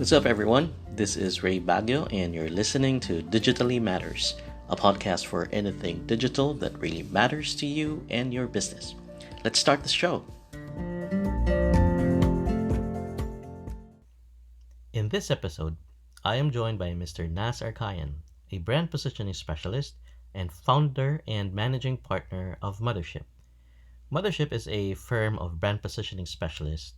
What's up, everyone? This is Ray Baguio, and you're listening to Digitally Matters, a podcast for anything digital that really matters to you and your business. Let's start the show. In this episode, I am joined by Mr. Nas Arcayan, a brand positioning specialist and founder and managing partner of Mothership. Mothership is a firm of brand positioning specialists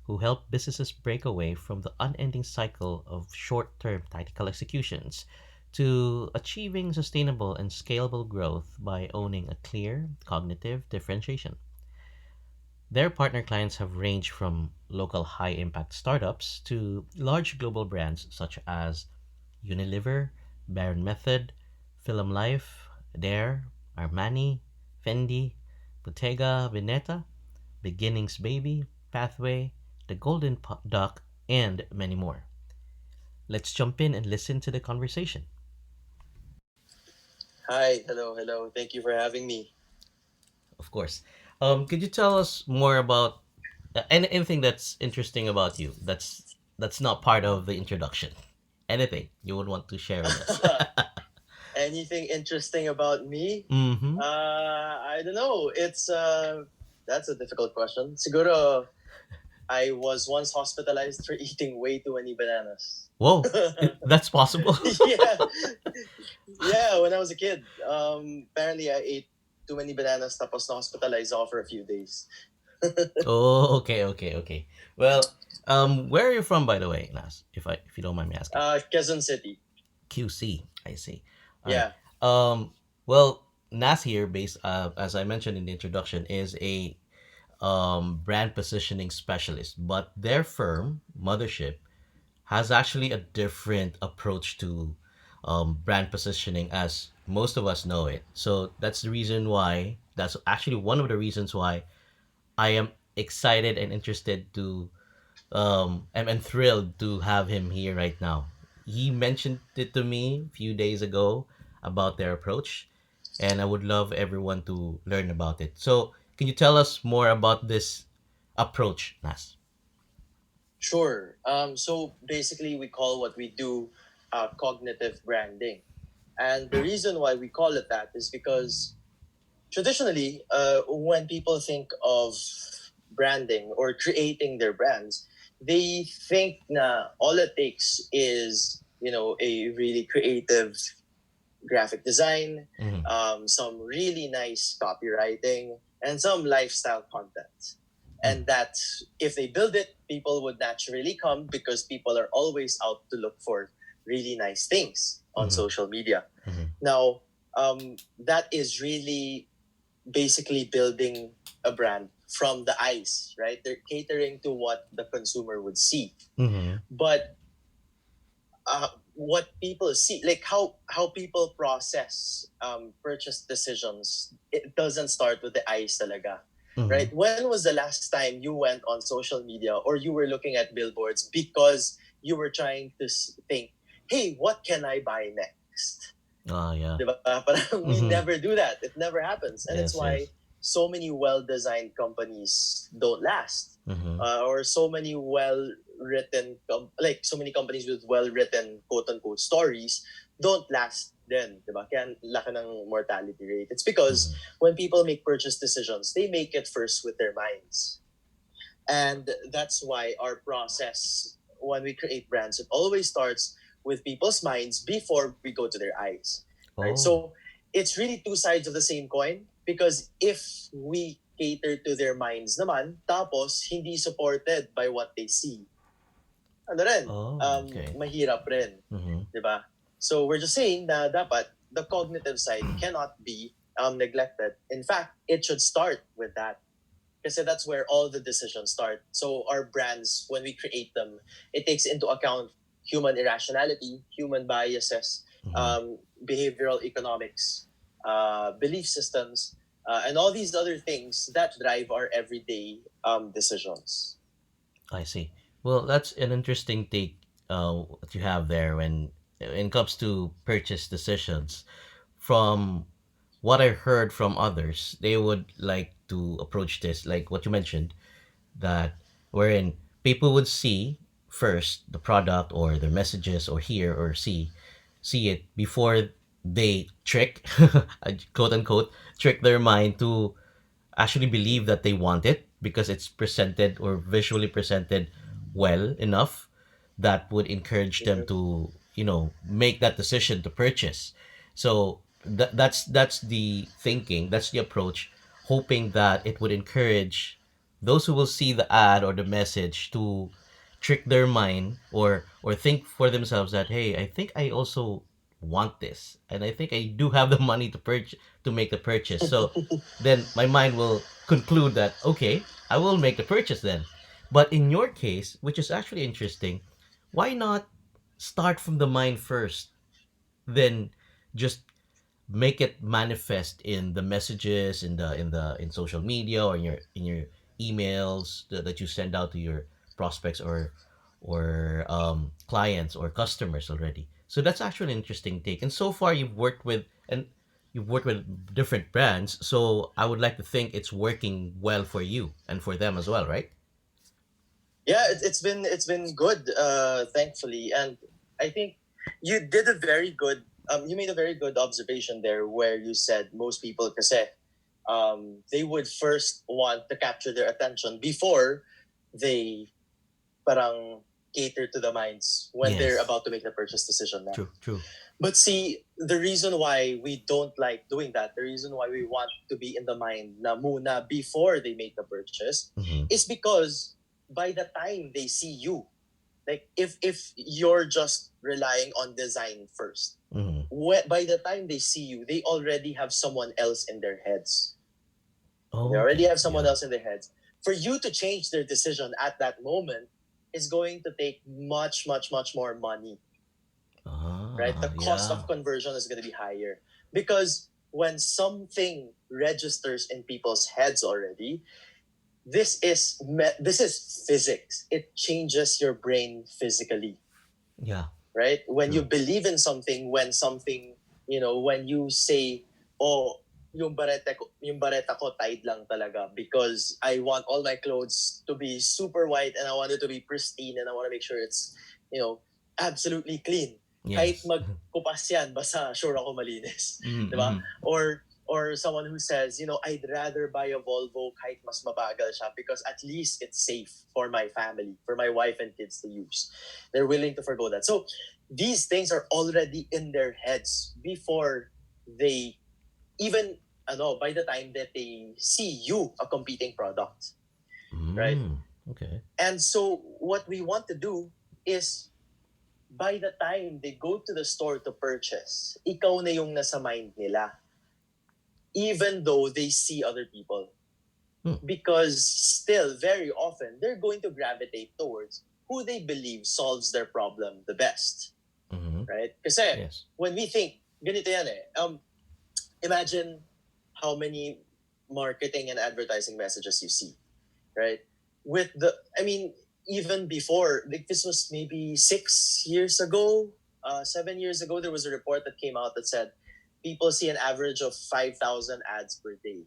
who help businesses break away from the unending cycle of short term tactical executions to achieving sustainable and scalable growth by owning a clear cognitive differentiation. Their partner clients have ranged from local high impact startups to large global brands such as Unilever, Baron Method, Film Life, Dare, Armani, Fendi, Bottega Veneta, Beginnings Baby, Pathway, The Duck, and many more. Let's jump in and listen to the conversation. Hi, hello. Thank you for having me. Of course. Could you tell us more about anything that's interesting about you? That's not part of the introduction. Anything you would want to share with us? Anything interesting about me? Mm-hmm. I don't know. It's that's a difficult question. Siguro, I was once hospitalized for eating way too many bananas. Whoa, that's possible. Yeah, yeah. When I was a kid, apparently I ate too many bananas. Tapos na hospitalized ako for a few days. Oh, okay. Well, where are you from, by the way, Nas? If you don't mind me asking. Quezon City. QC, I see. All right. Yeah. Well, Nas here, based as I mentioned in the introduction, is a brand positioning specialist, but their firm, Mothership, has actually a different approach to brand positioning as most of us know it. So that's the reason why. That's actually one of the reasons why I am excited and interested to and thrilled to have him here right now. He mentioned it to me a few days ago about their approach, and I would love everyone to learn about it. So, can you tell us more about this approach, Nas? Sure. So basically, we call what we do cognitive branding. And the reason why we call it that is because traditionally, when people think of branding or creating their brands, they think na all it takes is, a really creative graphic design, Mm-hmm. some really nice copywriting, and some lifestyle content. And that if they build it, people would naturally come because people are always out to look for really nice things on Mm-hmm. social media. Mm-hmm. Now, that is really basically building a brand from the eyes, right? They're catering to what the consumer would see. Mm-hmm. But what people see, like how people process purchase decisions, it doesn't start with the eyes talaga. Mm-hmm. Right? When was the last time you went on social media or you were looking at billboards because you were trying to think, hey, what can I buy next? Ah, yeah. Diba? Parang we Mm-hmm. never do that. It never happens. And it's Yes, why yes. so many well-designed companies don't last. Mm-hmm. Or so many well-written, like so many companies with well-written quote-unquote stories don't last then. Diba? Kaya ang laki ng mortality rate. It's because Mm-hmm. when people make purchase decisions, they make it first with their minds. And that's why our process, when we create brands, it always starts with people's minds before we go to their eyes. Right? Oh. So it's really two sides of the same coin because if we cater to their minds naman, tapos hindi supported by what they see, ano rin, Oh, okay. mahirap rin. Mm-hmm. Diba? So we're just saying na dapat the cognitive side cannot be neglected. In fact, it should start with that. Kasi that's where all the decisions start. So our brands, when we create them, it takes into account human irrationality, human biases, Mm-hmm. behavioral economics, belief systems, and all these other things that drive our everyday decisions. I see. Well, that's an interesting take what you have there when it comes to purchase decisions. From what I heard from others, they would like to approach this like what you mentioned, that wherein people would see first the product or their messages or hear or see it before they trick quote unquote trick their mind to actually believe that they want it because it's presented or visually presented well enough that would encourage them Mhm. to make that decision to purchase. So that's the thinking, that's the approach, hoping that it would encourage those who will see the ad or the message to trick their mind or think for themselves that, hey, I think I also want this and I think I do have the money to purchase, to make the purchase. So then my mind will conclude that, okay, I will make the purchase then. But in your case, which is actually interesting, why not start from the mind first, then just make it manifest in the messages, in social media, or in your emails that you send out to your prospects or clients or customers already. So that's actually an interesting take. And so far you've worked with different brands, so I would like to think it's working well for you and for them as well, right? Yeah, it's been good, thankfully, and I think you did a very good. You made a very good observation there, where you said most people, kasi, they would first want to capture their attention before they parang cater to the minds when they're Yes. about to make the purchase decision na. True, true. But see, the reason why we don't like doing that, the reason why we want to be in the mind na muna before they make the purchase, Mm-hmm. is because by the time they see you, like if you're just relying on design first, Mm-hmm. by the time they see you, they already have someone else in their heads. They already Okay, have someone yeah. else in their heads. For you to change their decision at that moment is going to take much, much, much more money, right? The cost Yeah. of conversion is going to be higher because when something registers in people's heads already, this is physics. It changes your brain physically, Yeah. right? When you True. believe in something, when something, when you say, oh, yung bareta ko tied lang talaga because I want all my clothes to be super white and I want it to be pristine and I want to make sure it's, you know, absolutely clean. Kahit Yes. magkupas yan, basta sure ako malinis. Di ba? Mm-hmm. Or someone who says, I'd rather buy a Volvo kahit mas mabagal siya because at least it's safe for my family, for my wife and kids to use. They're willing to forgo that. So these things are already in their heads before they even by the time that they see you a competing product, right? Mm. Okay. And so what we want to do is by the time they go to the store to purchase, ikaw na yung nasa mind nila, even though they see other people. Mm. Because still, very often, they're going to gravitate towards who they believe solves their problem the best. Mm-hmm. Right? Kasi Yes. when we think, ganito yan eh, imagine how many marketing and advertising messages you see, right? I mean, even before, like this was maybe 6 years ago, 7 years ago, there was a report that came out that said people see an average of 5,000 ads per day.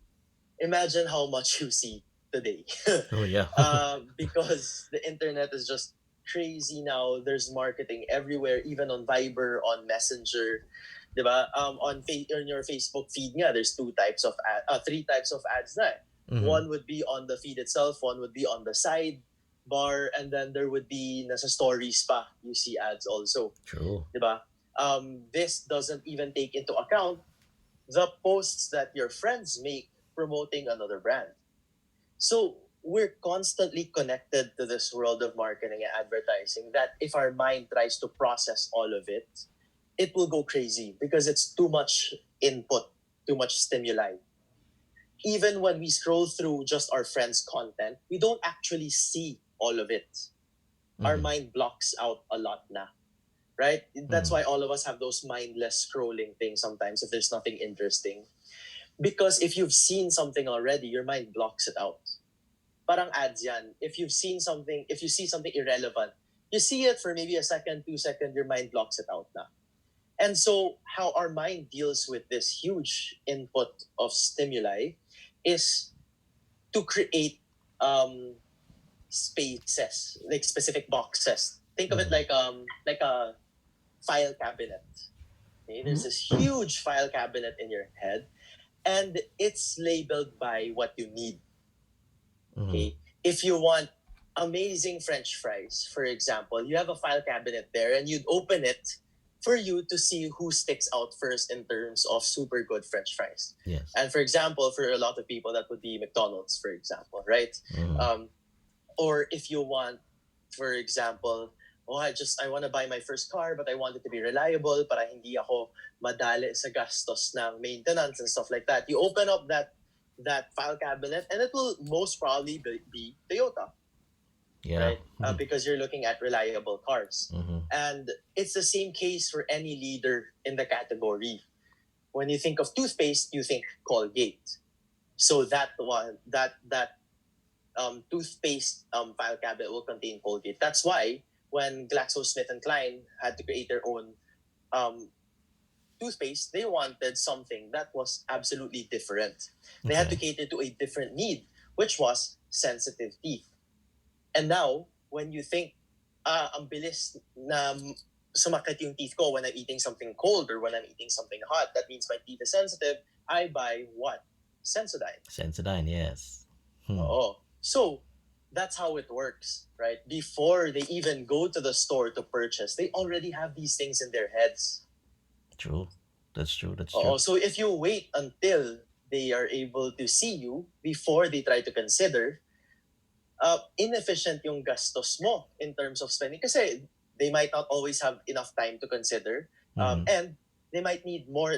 Imagine how much you see today. Oh yeah. Because the internet is just crazy now. There's marketing everywhere, even on Viber, on Messenger. Diba? On your Facebook feed nga, there's three types of ads na. Mm-hmm. One would be on the feed itself, one would be on the side bar, and then there would be nasa stories pa. You see ads also. True. Diba? This doesn't even take into account the posts that your friends make promoting another brand. So we're constantly connected to this world of marketing and advertising that if our mind tries to process all of it, it will go crazy because it's too much input, too much stimuli. Even when we scroll through just our friends' content, we don't actually see all of it. Our Mm-hmm. mind blocks out a lot na. Right? That's Mm-hmm. why all of us have those mindless scrolling things sometimes if there's nothing interesting. Because if you've seen something already, your mind blocks it out. Parang ads yan. If you see something irrelevant, you see it for maybe a second, 2 seconds, your mind blocks it out na. And so how our mind deals with this huge input of stimuli is to create spaces, like specific boxes Think of it Mm-hmm. like a file cabinet. Okay, there's this huge file cabinet in your head, and it's labeled by what you need. Mm-hmm. Okay, if you want amazing French fries, for example, you have a file cabinet there, and you'd open it for you to see who sticks out first in terms of super good French fries. Yes. And for example, for a lot of people, that would be McDonald's, for example, right? Mm-hmm. Um, or if you want, for example, oh, I want to buy my first car, but I want it to be reliable para hindi ako madali sa gastos ng maintenance and stuff like that. You open up that file cabinet, and it will most probably be Toyota, Yeah. right? Mm-hmm. Because you're looking at reliable cars. Mm-hmm. And it's the same case for any leader in the category. When you think of toothpaste, you think Colgate. So that toothpaste file cabinet will contain Colgate. That's why when GlaxoSmithKline had to create their own um, toothpaste, they wanted something that was absolutely different. They had to Okay. cater to a different need, which was sensitive teeth. And now, when you think, ang bilis na sumakit yung teeth ko when I'm eating something cold or when I'm eating something hot, that means my teeth is sensitive, I buy what? Sensodyne. Sensodyne, yes. Hmm. Oh, so that's how it works, right? Before they even go to the store to purchase, they already have these things in their heads. True. That's true. That's true. Oh, so if you wait until they are able to see you before they try to consider, inefficient yung gastos mo in terms of spending kasi they might not always have enough time to consider, Mm-hmm. and they might need more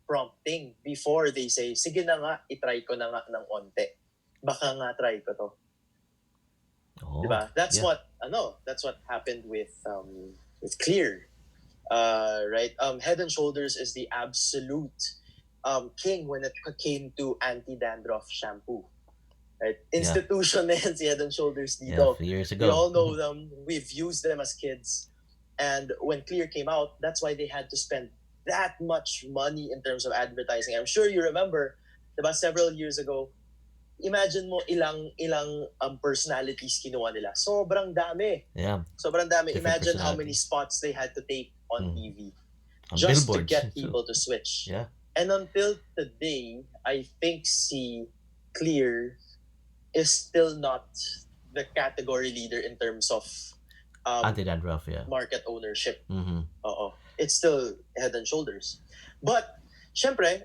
prompting before they say, sige na nga, itry ko na nga ng onte. Baka nga try ko to. Oh, Diba? yeah. That's what happened with Clear. Right? Head and Shoulders is the absolute king when it came to anti-dandruff shampoo. Right? Yeah. Institution na yan si Head and Shoulders Yeah. A dito. few years We ago. all know them. We've used them as kids. And when Clear came out, that's why they had to spend that much money in terms of advertising. I'm sure you remember, diba, several years ago, imagine mo ilang personalities kinuha nila. Sobrang dami. Yeah. Sobrang dami. Different Imagine how many personalities. spots they had to take on Mm. TV On just to billboards get too. people to switch. Yeah. And until today, I think si Clear is still not the category leader in terms of Anti-dandruff, yeah. market ownership. Mm-hmm. It's still Head and Shoulders. But, syempre,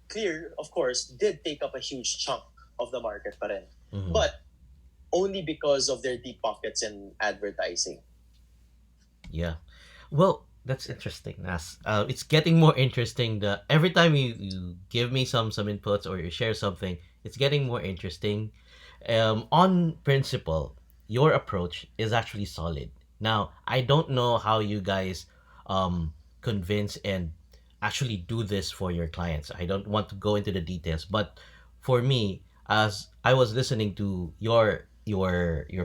Clear, of course, did take up a huge chunk of the market pa rin. Mm-hmm. But only because of their deep pockets in advertising. Yeah. Well, that's interesting, Nas. It's getting more interesting. Every time you give me some inputs or you share something, it's getting more interesting. On principle, your approach is actually solid. Now, I don't know how you guys convince and actually do this for your clients. I don't want to go into the details, but for me, as I was listening to your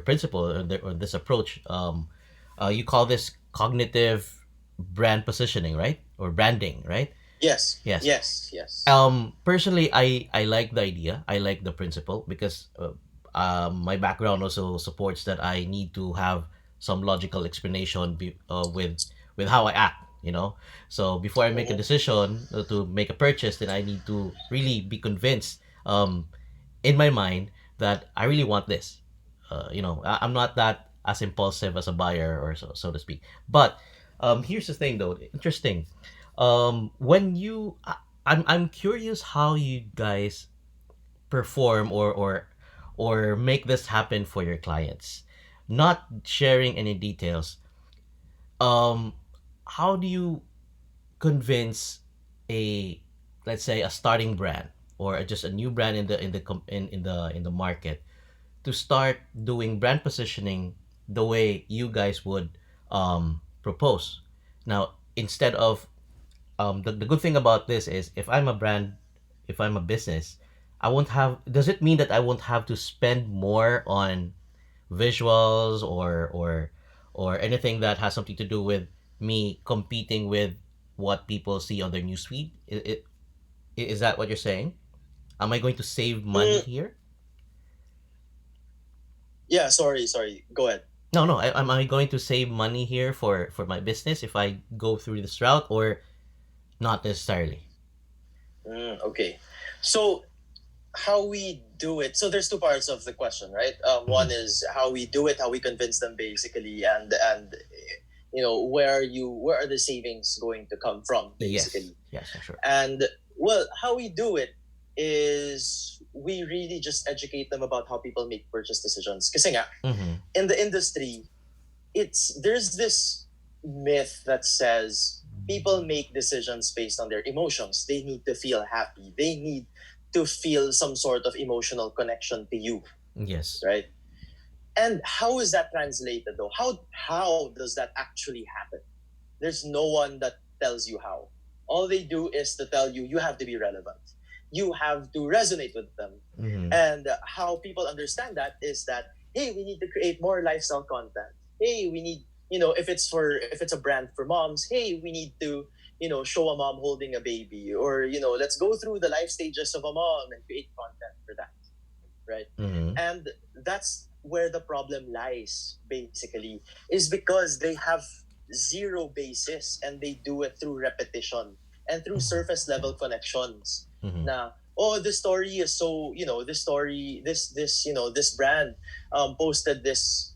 principle or this approach, you call this cognitive brand positioning, right? Or branding, right? Yes, Yes. yes, yes. Personally, I like the idea. I like the principle because my background also supports that I need to have some logical explanation with how I act. You know, so before I make a Mhm. decision to make a purchase, then I need to really be convinced in my mind that I really want this. I'm not that as impulsive as a buyer or so to speak. But here's the thing, though. Interesting. When I'm curious how you guys perform or make this happen for your clients. Not sharing any details. Um, how do you convince a, let's say, a starting brand or just a new brand in the market to start doing brand positioning the way you guys would propose? Now, instead of the good thing about this is if I'm a brand, if I'm a business, I won't have. Does it mean that I won't have to spend more on visuals or anything that has something to do with me competing with what people see on their newsfeed? Is that what you're saying? Am I going to save money Mm, here? yeah, sorry. Go ahead. No, no. Am I going to save money here for my business if I go through this route, or not necessarily? Okay. So how we do it. So there's two parts of the question, right? One Mm-hmm. is how we do it, how we convince them, basically, and where are the savings going to come from, Yes. basically. Yes. Sure. And well, how we do it is we really just educate them about how people make purchase decisions. Kasi nga, Mm-hmm. in the industry, there's this myth that says people make decisions based on their emotions. They need to feel happy. They need to feel some sort of emotional connection to you, Yes. right? And how is that translated though? How does that actually happen? There's no one that tells you how. All they do is to tell you have to be relevant. You have to resonate with them. Mm-hmm. And how people understand that is that, hey, we need to create more lifestyle content. Hey, we need, if it's a brand for moms, hey, we need to, show a mom holding a baby, or, let's go through the life stages of a mom and create content for that, right? Mm-hmm. And that's where the problem lies, basically, is because they have zero basis and they do it through repetition and through surface level connections. Mm-hmm. Now, oh, this story is so, this story, this brand posted this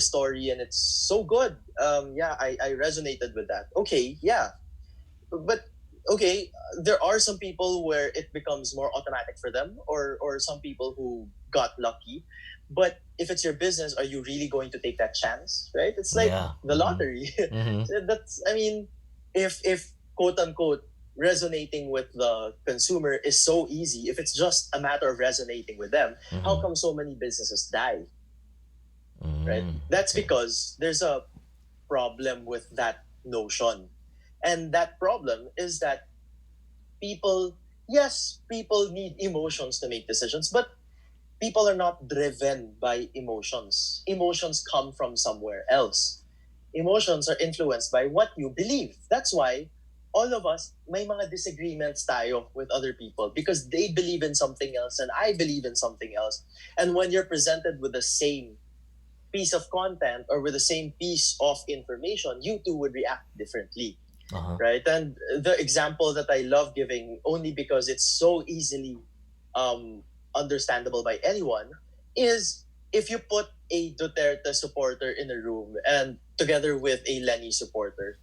story and it's so good. Yeah, I resonated with that. Okay, yeah, but okay, there are some people where it becomes more automatic for them, or some people who got lucky. But if it's your business, are you really going to take that chance, right? It's like Yeah. the Mm-hmm. lottery. Mm-hmm. So that's, I mean, if quote unquote resonating with the consumer is so easy, if it's just a matter of resonating with them, how Mm-hmm. come so many businesses die, right? Mm. That's Okay. because there's a problem with that notion. And that problem is that people, yes, people need emotions to make decisions, but people are not driven by emotions. Emotions come from somewhere else. Emotions are influenced by what you believe. That's why all of us may mga disagreements tayo with other people because they believe in something else and I believe in something else. And when you're presented with the same piece of content or with the same piece of information, you too would react differently, Uh-huh. right? And the example that I love giving, only because it's so easily um, understandable by anyone, is if you put a Duterte supporter in a room and together with a Lenny supporter,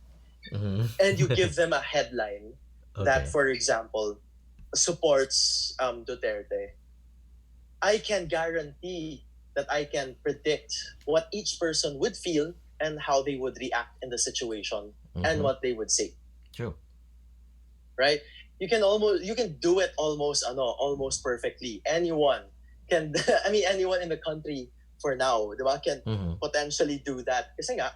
and you Mm-hmm. give them a headline that, Okay. for example, supports Duterte, I can guarantee that I can predict what each person would feel and how they would react in the situation and Mm-hmm. what they would say, True. right? You can do it almost perfectly. Anyone can I mean anyone in the country for now, diba, can Mm-hmm. potentially do that. Kasi nga,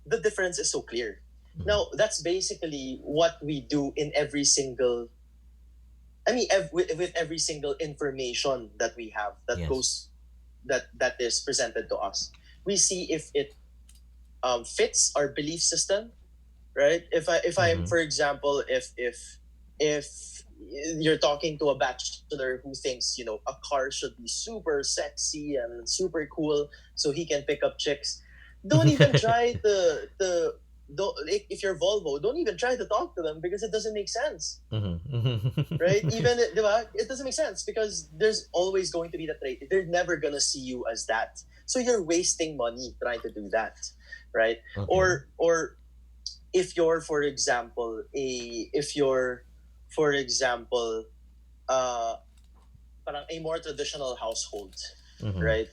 the difference is so clear. Mm-hmm. Now, that's basically what we do in every single with every single information that we have that Yes. goes that is presented to us. We see if it fits our belief system, right? If I'm, Mm-hmm. for example, if you're talking to a bachelor who thinks a car should be super sexy and super cool so he can pick up chicks, don't even try to don't, if you're Volvo, don't even try to talk to them because it doesn't make sense, right? Mm-hmm. Even diba, it doesn't make sense because there's always going to be that trait. They're never gonna see you as that, so you're wasting money trying to do that, right? Okay. Or if you're, for example, for example, uh, parang a more traditional household, Mm-hmm. right?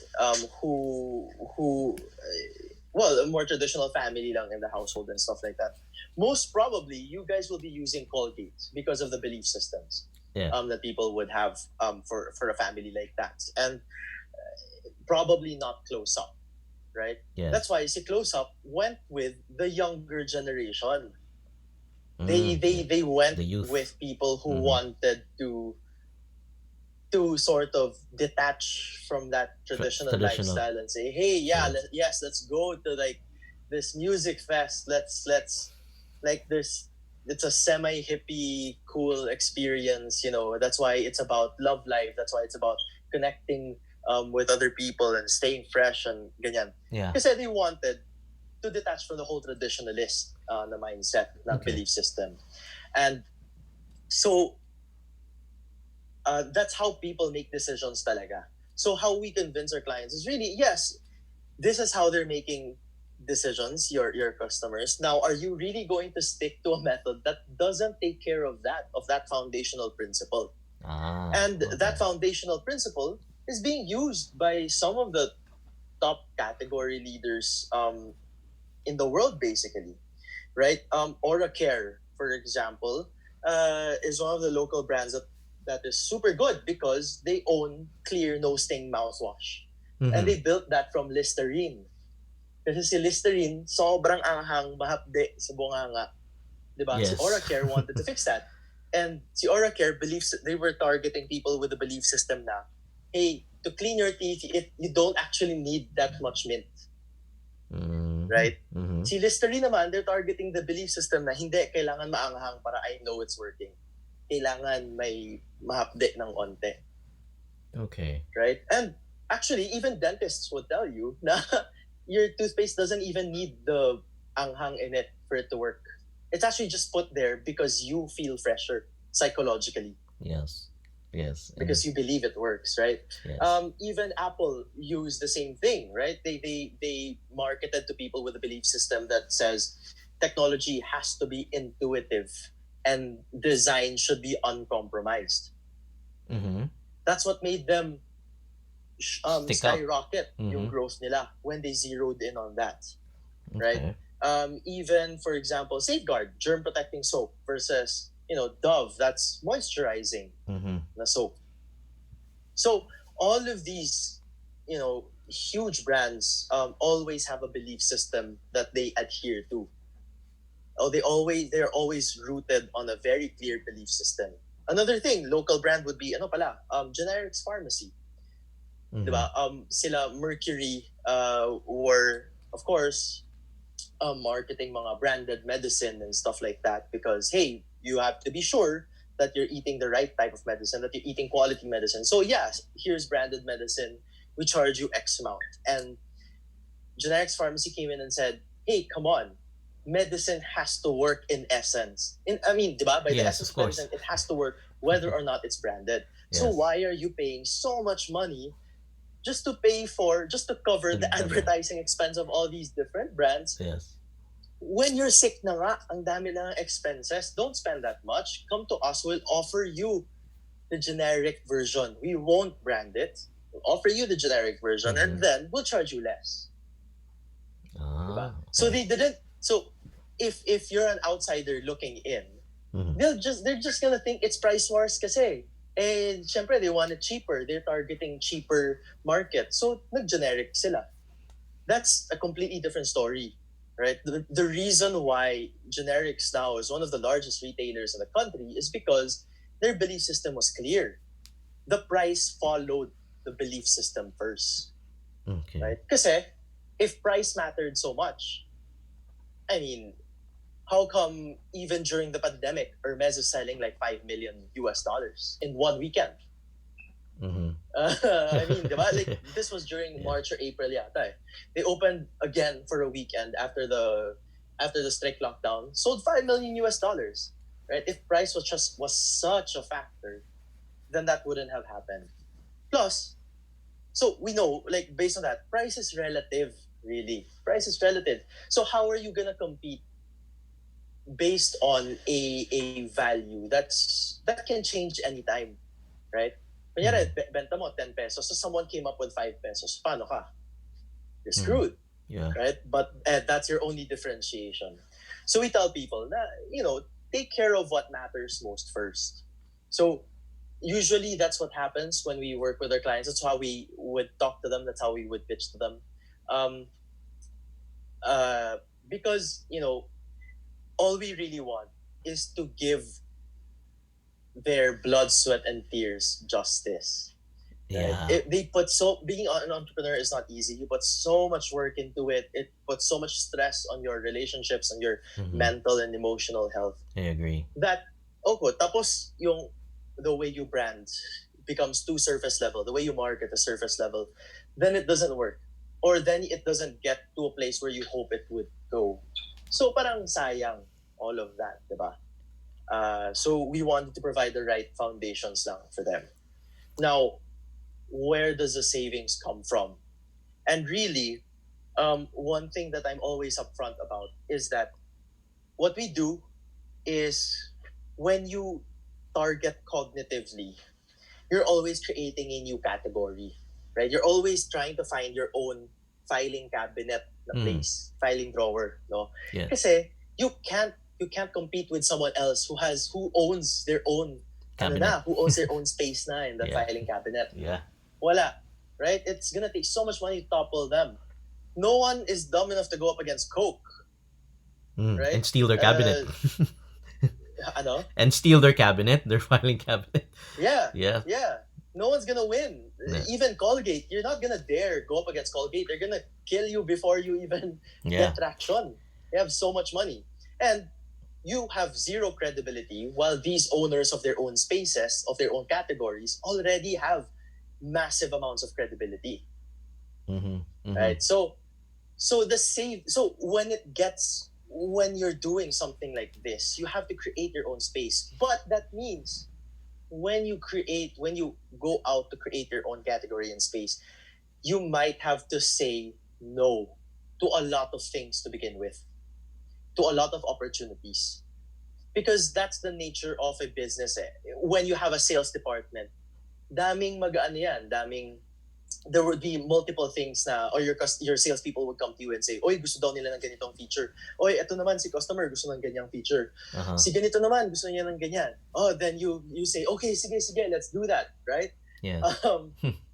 Well, a more traditional family lang in the household and stuff like that. Most probably, you guys will be using Colgate because of the belief systems Yeah. that people would have for a family like that, and probably not close up, right? That's Yes. why si Close Up went with the younger generation. they Mm, they yeah. they went The youth. with people who Mm-hmm. wanted to sort of detach from that traditional Traditional. lifestyle and say, hey, yeah, True. yes, let's go to like this music fest. Let's like there's it's a semi hippie cool experience. That's why it's about love life. That's why it's about connecting with other people and staying fresh and ganyan. Yeah. Kasi they wanted to detach from the whole traditionalist na mindset, na Okay. belief system. And so that's how people make decisions talaga. So how we convince our clients is really, yes, this is how they're making decisions, your customers. Now, are you really going to stick to a method that doesn't take care of that foundational principle? And Okay. that foundational principle is being used by some of the top category leaders in the world, basically, right? Aura Care, for example, is one of the local brands that is super good because they own clear no stain mouthwash. And Mm-hmm. they built that from Listerine. Kasi si Listerine, sobrang anghang, mahapde sa bunganga. Diba? Si Aura Yes. Care wanted to fix that. And si Aura Care believes they were targeting people with a belief system na, hey, to clean your teeth, you don't actually need that much mint. Mm-hmm. Right? Mm-hmm. Si Listerine naman, they're targeting the belief system na hindi, kailangan maanghang para I know it's working. Kailangan may mahapde ng onte. Okay. Right? And actually, even dentists would tell you na your toothpaste doesn't even need the anghang in it for it to work. It's actually just put there because you feel fresher psychologically, Yes. Yes. And because you believe it works, right? yes. Even Apple used the same thing, right? They marketed to people with a belief system that says technology has to be intuitive and design should be uncompromised. Mm-hmm. That's what made them Stick out. skyrocket yung Mm-hmm. growth nila when they zeroed in on that, right? Okay. Even for example, Safeguard germ protecting soap versus Dove that's moisturizing Mm-hmm. na soap. So all of these, huge brands always have a belief system that they adhere to. Oh, they're always rooted on a very clear belief system. Another thing, local brand would be generics pharmacy. Mm-hmm. Diba? Sila Mercury were of course marketing mga branded medicine and stuff like that because hey, you have to be sure that you're eating the right type of medicine, that you're eating quality medicine. So yes, here's branded medicine. We charge you X amount. And generics pharmacy came in and said, hey, come on. Medicine has to work in essence. Diba? By the Yes, essence of of course. medicine, it has to work whether or not it's branded. So Yes. why are you paying so much money just to cover the advertising expense of all these different brands? Yes. When you're sick na nga, ang dami na ng expenses, don't spend that much. Come to us, we'll offer you the generic version. We won't brand it. We'll offer you the generic version and then we'll charge you less. Diba? Okay. So they didn't. So if you're an outsider looking in, they're just gonna think it's price wars kasi. And syempre, they want it cheaper. They're targeting cheaper market. So nag-generic sila. That's a completely different story, right? The reason why generics now is one of the largest retailers in the country is because their belief system was clear. The price followed the belief system first, Okay. right? Kasi if price mattered so much, I mean, how come even during the pandemic, Hermes is selling like 5 million US dollars in one weekend? Mm-hmm. Diba? Like this was during March or April yata. They opened again for a weekend after the strict lockdown, sold 5 million US dollars. Right? If price was such a factor, then that wouldn't have happened. Plus, so we know, like based on that, price is relative, really. Price is relative. So how are you gonna compete based on a value that can change anytime, right? Kunyari, benta mo 10 pesos, so someone came up with 5 pesos. Paano ka? You're screwed, Yeah. right? But that's your only differentiation. So we tell people that, take care of what matters most first. So usually that's what happens when we work with our clients. That's how we would talk to them. That's how we would pitch to them. Um, because, all we really want is to give their blood, sweat, and tears justice. Right? Yeah. Being an entrepreneur is not easy. You put so much work into it. It puts so much stress on your relationships and your mental and emotional health. I agree. Tapos the way you brand, becomes too surface level, the way you market a surface level, then it doesn't work. Or then it doesn't get to a place where you hope it would go. So parang sayang all of that, di ba? So we wanted to provide the right foundations lang for them. Now, where does the savings come from? And really, one thing that I'm always upfront about is that what we do is when you target cognitively, you're always creating a new category, right? You're always trying to find your own filing cabinet na Mm. place, filing drawer, no? Yeah. Kasi you can't compete with someone else who owns their own Cabinet. who owns their own space na in the Yeah. filing cabinet. Yeah. Wala, right? It's gonna take so much money to topple them. No one is dumb enough to go up against Coke, right? And steal their cabinet. Ano? And steal their cabinet, their filing cabinet. Yeah. Yeah. Yeah. No one's gonna win. Yeah. Even Colgate, you're not gonna dare go up against Colgate. They're gonna kill you before you even Yeah. get traction. They have so much money. And you have zero credibility while these owners of their own spaces, of their own categories, already have massive amounts of credibility. Mm-hmm. Mm-hmm. Right? So when you're doing something like this, you have to create your own space. But that means when you go out to create your own category and space, you might have to say no to a lot of things to begin with, to a lot of opportunities. Because that's the nature of a business. When you have a sales department, daming there would be multiple things na, or your salespeople would come to you and say, oy, gusto daw nila ng ganitong feature. Oy, eto naman si customer gusto ng ganyang feature. Uh-huh. Si ganito naman gusto niya ng ganyan. Oh, then you say, okay, sige, let's do that, right? Yeah.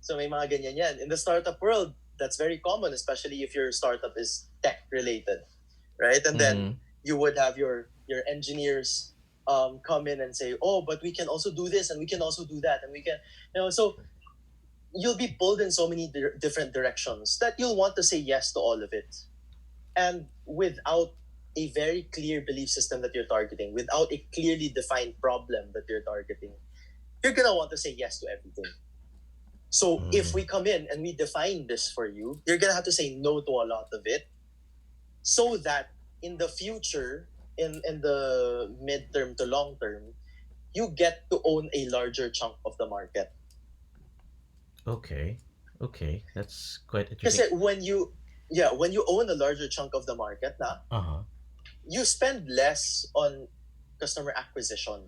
So may mga ganyan yan. In the startup world, that's very common, especially if your startup is tech related, right? And then you would have your engineers come in and say, oh, but we can also do this and we can also do that and we can, so you'll be pulled in so many different directions that you'll want to say yes to all of it. And without a very clear belief system that you're targeting, without a clearly defined problem that you're targeting, you're going to want to say yes to everything. So if we come in and we define this for you, you're going to have to say no to a lot of it so that in the future, in the midterm to long term, you get to own a larger chunk of the market. Okay, that's quite interesting. Kasi when you own a larger chunk of the market you spend less on customer acquisition.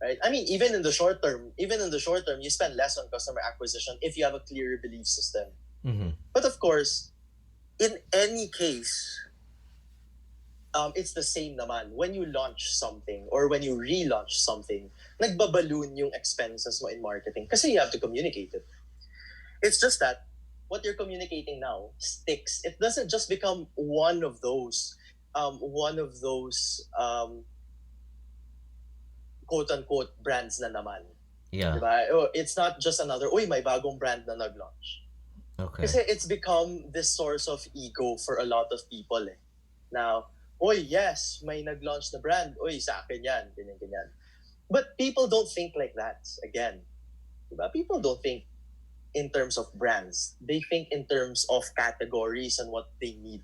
Right? I mean, even in the short term, you spend less on customer acquisition if you have a clearer belief system. Mm-hmm. But of course, in any case, it's the same naman. When you launch something or when you relaunch something, nagbaballoon yung expenses mo in marketing kasi you have to communicate it. It's just that what you're communicating now sticks. It doesn't just become one of those quote-unquote brands na naman. Yeah. Diba? It's not just another, may bagong brand na nag-launch. Okay. Kasi it's become this source of ego for a lot of people. Now, yes, may nag-launch na brand. Sa akin yan. Ganyan. But people don't think like that. Again, diba? People don't think in terms of brands. They think in terms of categories and what they need.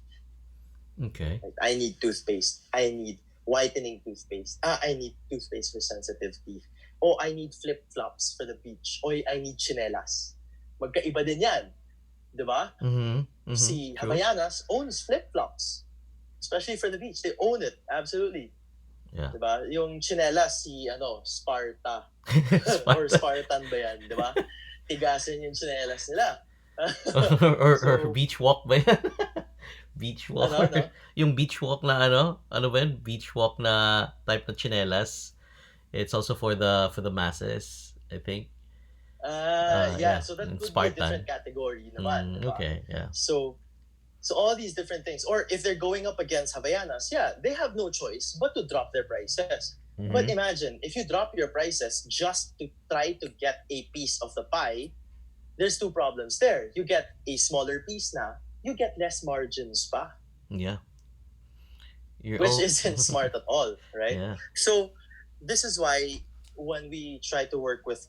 Okay. Like, I need toothpaste. I need whitening toothpaste. I need toothpaste for sensitive teeth. I need flip-flops for the beach. I need chinelas. Magkaiba din yan. Diba? Mm-hmm. Si True. Havaianas owns flip-flops. Especially for the beach. They own it. Absolutely. Yeah. Diba? Yung chinelas, Sparta. Or Spartan ba yan? Diba? Tigasin yung chinelas nila. or beach walk ba yan? Beach walk. Ano? Yung beach walk na ano ba yun? Beach walk na type na chinelas. It's also for the masses, I think. So that could Spartan. be a different category naman. Diba? Okay, yeah. So all these different things. Or if they're going up against Havaianas, they have no choice but to drop their prices. Mm-hmm. But imagine, if you drop your prices just to try to get a piece of the pie, there's two problems there. You get a smaller piece na, you get less margins pa. Yeah. Which isn't smart at all, right? Yeah. So this is why when we try to work with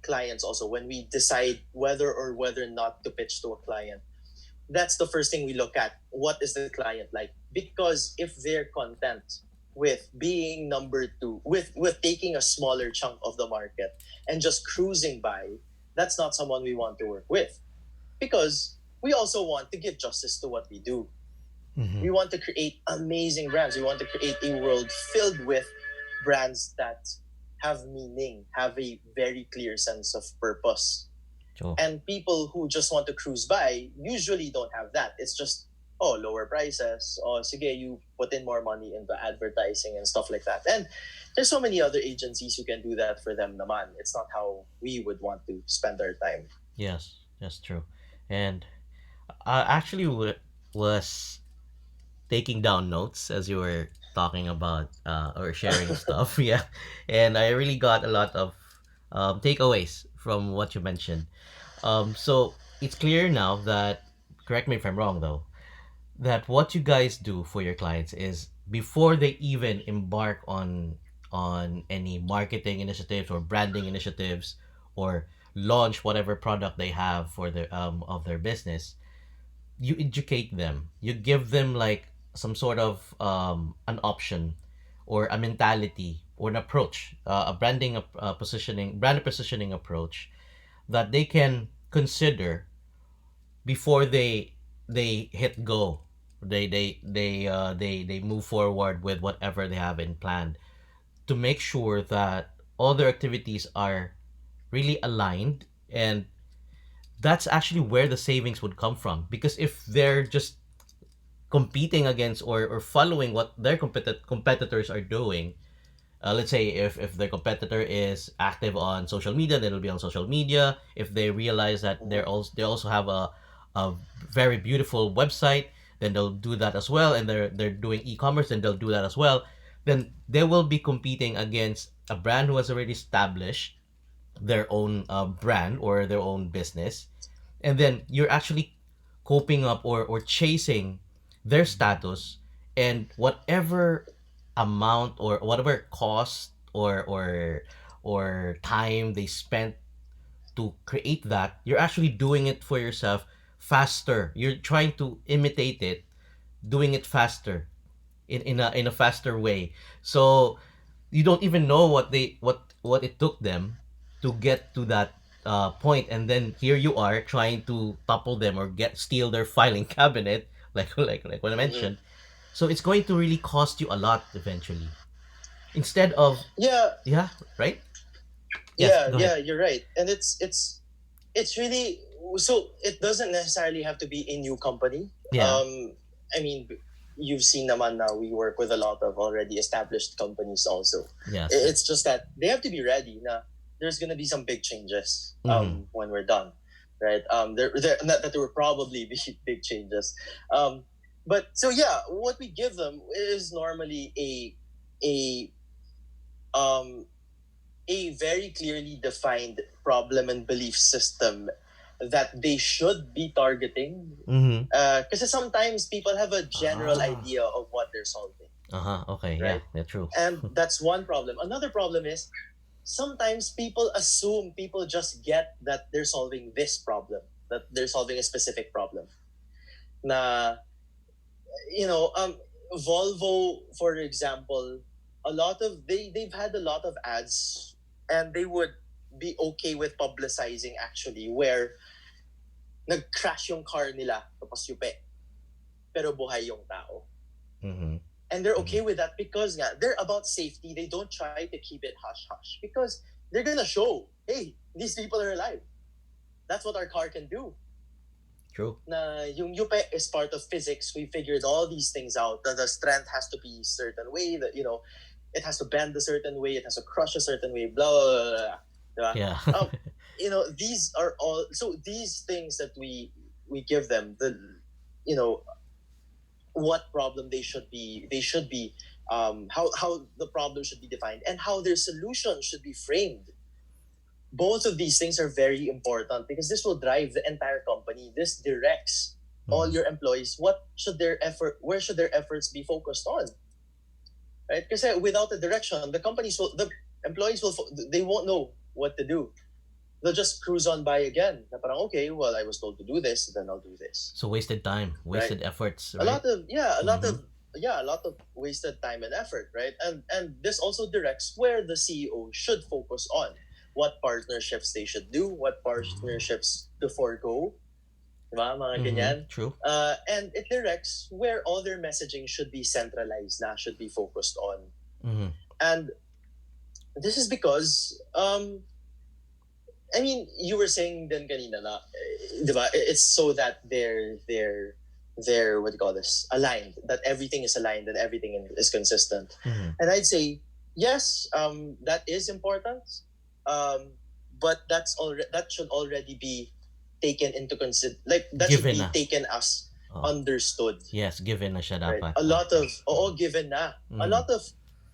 clients also, when we decide whether or not to pitch to a client, that's the first thing we look at. What is the client like? Because if they're content with being number two, with taking a smaller chunk of the market and just cruising by, that's not someone we want to work with. Because we also want to give justice to what we do. Mm-hmm. We want to create amazing brands. We want to create a world filled with brands that have meaning, have a very clear sense of purpose. Sure. And people who just want to cruise by usually don't have that. It's just, oh, lower prices. Oh, sige, you put in more money into advertising and stuff like that. And there's so many other agencies who can do that for them naman. It's not how we would want to spend our time. Yes, that's true. And I actually was taking down notes as you were talking about or sharing stuff. Yeah, and I really got a lot of takeaways from what you mentioned. So it's clear now that, correct me if I'm wrong though, that what you guys do for your clients is before they even embark on any marketing initiatives or branding initiatives or launch whatever product they have for their of their business, you educate them. You give them like some sort of an option or a mentality or an approach, a branding, brand positioning approach that they can consider before they hit go. They move forward with whatever they have in plan to make sure that all their activities are really aligned, and that's actually where the savings would come from, because if they're just competing against or following what their competitors are doing, let's say if their competitor is active on social media, then it'll be on social media. If they realize that Mhm. they also have a very beautiful website, then they'll do that as well. And they're doing e-commerce, then they'll do that as well. Then they will be competing against a brand who has already established their own brand or their own business, and then you're actually coping up or chasing their status, and whatever amount or whatever cost or time they spent to create that, you're actually doing it for yourself faster. You're trying to imitate it, doing it faster, in a faster way. So you don't even know what it took them to get to that point, and then here you are trying to topple them or get steal their filing cabinet, like what I Mhm. mentioned. So it's going to really cost you a lot eventually. Instead of, Yeah, yeah, right? Yes, yeah, go yeah. ahead. You're right, and it's really, so it doesn't necessarily have to be a new company. Yeah. I mean, you've seen naman now, we work with a lot of already established companies also. Yes. It's just that they have to be ready na there's gonna be some big changes Mm-hmm. when we're done, right? There not that there will probably be big changes, but so yeah, what we give them is normally a um a very clearly defined problem and belief system that they should be targeting. Mm-hmm. Because sometimes people have a general Ah. idea of what they're solving, Uh-huh. Okay. Yeah. right? Yeah. True. And that's one problem. Another problem is sometimes people assume people just get that they're solving this problem, that they're solving a specific problem. Na, you know, Volvo, for example, a lot of they've had a lot of ads, and they would be okay with publicizing actually where nag-crash yung car nila tapos yupe, pero buhay yung tao. Mm-hmm. And they're Mm-hmm. okay with that because nga, they're about safety. They don't try to keep it hush-hush because they're gonna show, hey, these people are alive. That's what our car can do. True. Na yung yupe is part of physics. We figured all these things out. That the strength has to be a certain way. That it has to bend a certain way. It has to crush a certain way. Blah blah blah. Blah. Yeah. Um, these are all. So these things that we give them, the you know what problem they should be, how the problem should be defined and how their solution should be framed. Both of these things are very important because this will drive the entire company. This directs all Mm-hmm. your employees. Where should their efforts be focused on? Right? Because without the direction, the employees they won't know what to do. they'll just cruise on by again. Na parang, okay, well, I was told to do this, then I'll do this. So wasted time, Right? wasted efforts, A right? lot of yeah, a lot Mm-hmm. of yeah, a lot of wasted time and effort, right? And this also directs where the CEO should focus on what partnerships they should do, what partnerships to forego, diba? Mga Mm-hmm. ganyan. True. And it directs where all their messaging should be centralized na, should be focused on. Mm-hmm. And this is because I mean, you were saying then kanina na, diba, it's so that they're what do you call this? Aligned. That everything is aligned and everything is consistent. Mm-hmm. And I'd say yes, that is important. Um, but that should already be taken into consider. Like that should Given be na. taken as Oh. understood. Yes, given na siya Right? dapat. A lot of oo given na. A Mm. lot of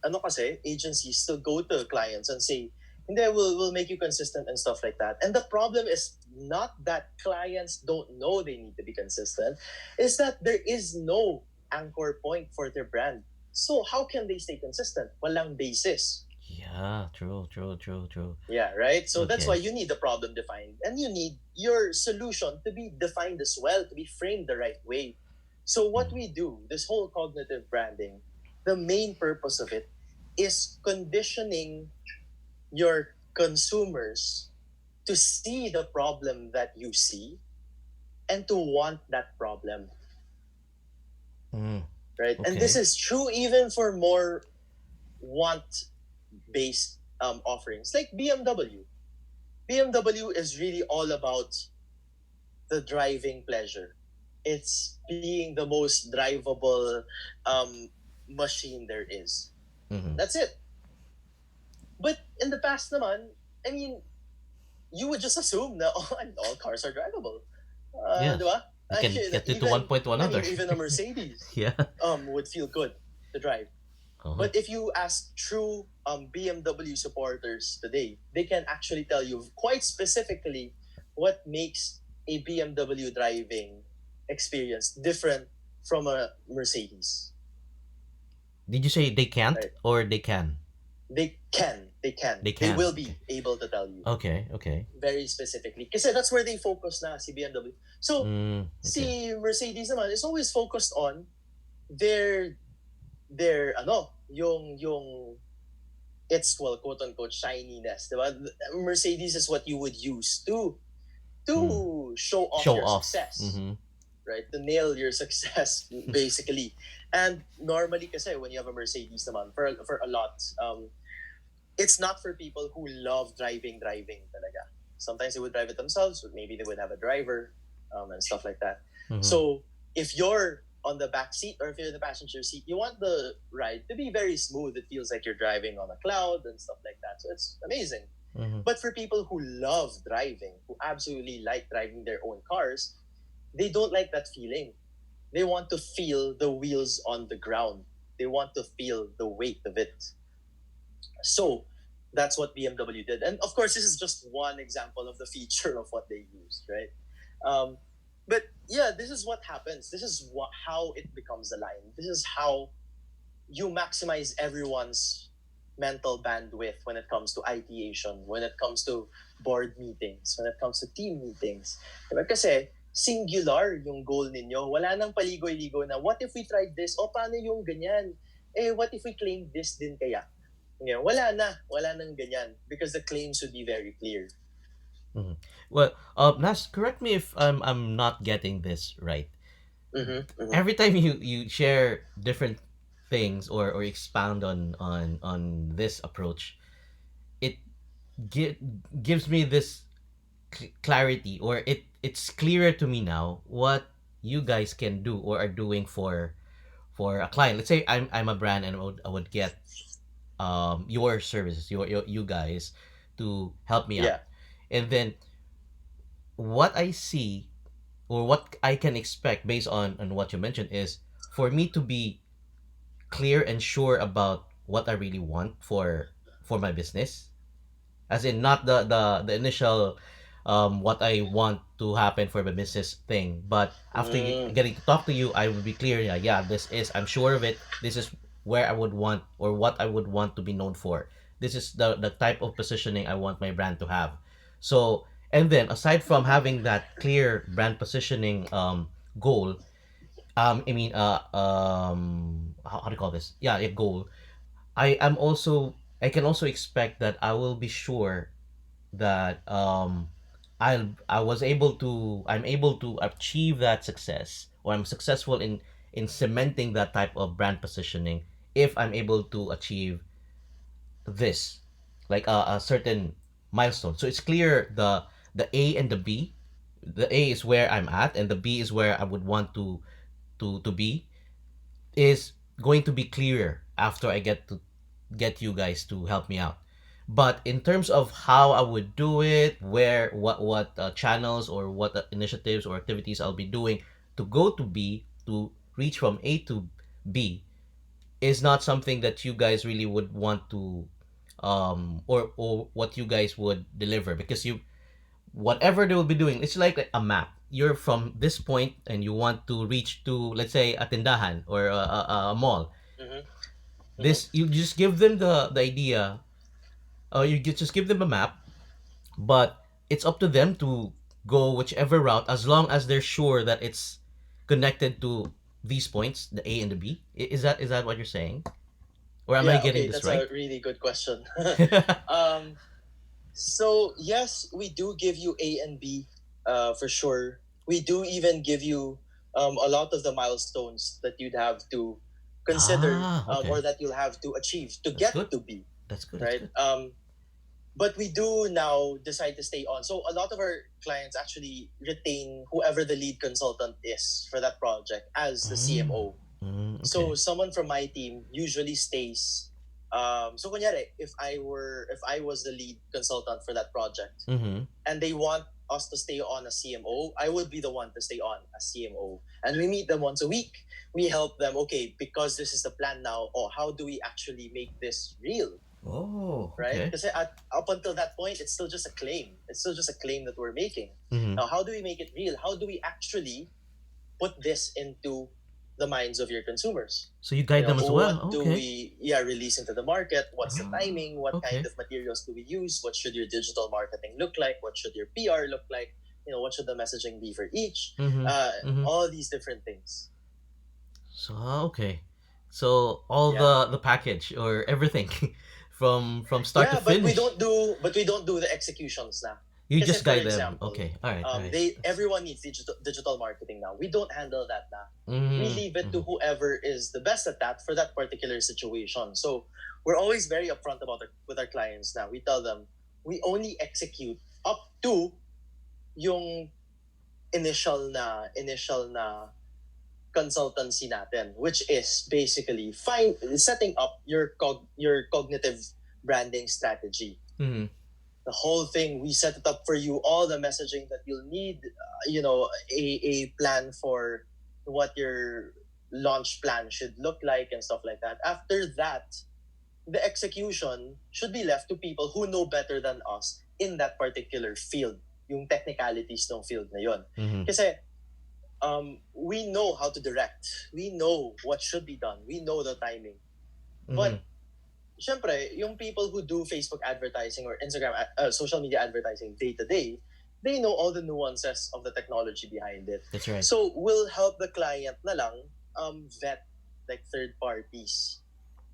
ano kasi agencies still go to clients and say, hindi, we'll make you consistent and stuff like that. And the problem is not that clients don't know they need to be consistent, is that there is no anchor point for their brand. So how can they stay consistent? Walang basis. Yeah, true, true, true, true. Yeah, right? So that's why Okay. you need the problem defined and you need your solution to be defined as well, to be framed the right way. So what we do, this whole cognitive branding, the main purpose of it is conditioning your consumers to see the problem that you see and to want that problem, Mm. right? And this Okay. is true even for more want based offerings like BMW. BMW is really all about the driving pleasure. It's being the most drivable machine there is. Mm-hmm. That's it. But in the past naman, I mean, you would just assume that all cars are drivable. Yes. Diba? You can get it to one Even point to I mean, another. even a Mercedes Yeah. would feel good to drive. Uh-huh. But if you ask true BMW supporters today, they can actually tell you quite specifically what makes a BMW driving experience different from a Mercedes. Did you say they can't Right? or they can? They They they can. will Okay. be able to tell you Okay. Okay. very specifically. Kasi that's where they focus na si BMW. So Okay. si Mercedes naman is always focused on their their ano, yung it's well quote unquote shininess, diba? Mercedes is what you would use to show off Show your off. success, Mm-hmm. right? To nail your success basically. And normally kasi when you have a Mercedes naman for a lot it's not for people who love driving talaga. Sometimes they would drive it themselves, or maybe they would have a driver and stuff like that. Mm-hmm. So if you're on the back seat or if you're in the passenger seat, you want the ride to be very smooth. It feels like you're driving on a cloud and stuff like that. So it's amazing. Mm-hmm. But for people who love driving, who absolutely like driving their own cars, they don't like that feeling. They want to feel the wheels on the ground. They want to feel the weight of it. So that's what BMW did. And of course, this is just one example of the feature of what they used, right? But yeah, this is what happens. This is how it becomes a line. This is how you maximize everyone's mental bandwidth when it comes to ideation, when it comes to board meetings, when it comes to team meetings. Diba? Kasi singular yung goal ninyo. Wala nang paligoy-ligoy na, what if we tried this? O paano yung ganyan? What if we claim this din kaya? Yeah, wala nang ganyan because the claims would be very clear. Mm-hmm. Well, Nas, correct me if I'm not getting this right. Every time you share different things or expound on this approach, it gi- gives me this clarity, or it's clearer to me now what you guys can do or are doing for a client. Let's say I'm a brand and I would get your services, you guys, to help me Yeah. out, and then what I see or what I can expect based on what you mentioned is for me to be clear and sure about what I really want for my business, as in not the initial what I want to happen for the business thing, but after getting to talk to you, I will be clear. Yeah, yeah, this is, I'm sure of it. This is where I would want, or what I would want to be known for. This is the type of positioning I want my brand to have. So, and then aside from having that clear brand positioning goal, I mean, how do you call this? Yeah, a goal. I can also expect that I will be sure that I'm able to achieve that success, or I'm successful in cementing that type of brand positioning if I'm able to achieve this, like a certain milestone. So it's clear the A and the B. The A is where I'm at, and the B is where I would want to be, is going to be clearer after I get you guys to help me out. But in terms of how I would do it, where, what channels or what initiatives or activities I'll be doing to go to B, to reach from A to B, is not something that you guys really would want to, or what you guys would deliver, because you, whatever they will be doing, it's like a map. You're from this point and you want to reach to, let's say, a tindahan or a mall. Mm-hmm. Mm-hmm. This, you just give them the idea, just give them a map, but it's up to them to go whichever route, as long as they're sure that it's connected to these points, the A and the B. Is that what you're saying, or am I Yeah, getting okay, this that's right? a really good question. um, so yes, we do give you A and B, for sure. We do even give you a lot of the milestones that you'd have to consider, or Okay, that you'll have to achieve to that's get good. to B, That's good. That's right? good. But we do now decide to stay on. So a lot of our clients actually retain whoever the lead consultant is for that project as the Mm, CMO. So okay. someone from my team usually stays. So kunyari, if I was the lead consultant for that project, Mm-hmm. and they want us to stay on as CMO, I would be the one to stay on as CMO. And we meet them once a week. We help them, okay, because this is the plan now. Oh, how do we actually make this real? Oh, Right? okay. Because up until that point, it's still just a claim. It's still just a claim that we're making. Mm-hmm. Now, how do we make it real? How do we actually put this into the minds of your consumers? So you guide them as well. What do Okay. we release into the market? What's the Ah, timing? What kind okay. of materials do we use? What should your digital marketing look like? What should your PR look like? What should the messaging be for each? Mm-hmm. Uh, Mm-hmm. all these different things. So okay. So all Yeah. the package or everything from start to Yeah, but we finish. don't do the executions now. You Because just for guide them. example, Okay. All right. All right. they That's. everyone needs digital marketing now. We don't handle that now. We Mm-hmm. leave it to Mm-hmm. whoever is the best at that for that particular situation. So we're always very upfront about with our clients now. We tell them we only execute up to yung initial na consultancy natin, which is basically setting up your cognitive branding strategy. Mm-hmm. The whole thing, we set it up for you, all the messaging that you'll need, a plan for what your launch plan should look like and stuff like that. After that, the execution should be left to people who know better than us in that particular field, yung technicalities ng field na yun. Mm-hmm. Kasi we know how to direct, we know what should be done, we know the timing, Mm-hmm. but syempre, yung people who do Facebook advertising or Instagram, social media advertising day to day, they know all the nuances of the technology behind it. That's right. So we'll help the client na lang vet like third parties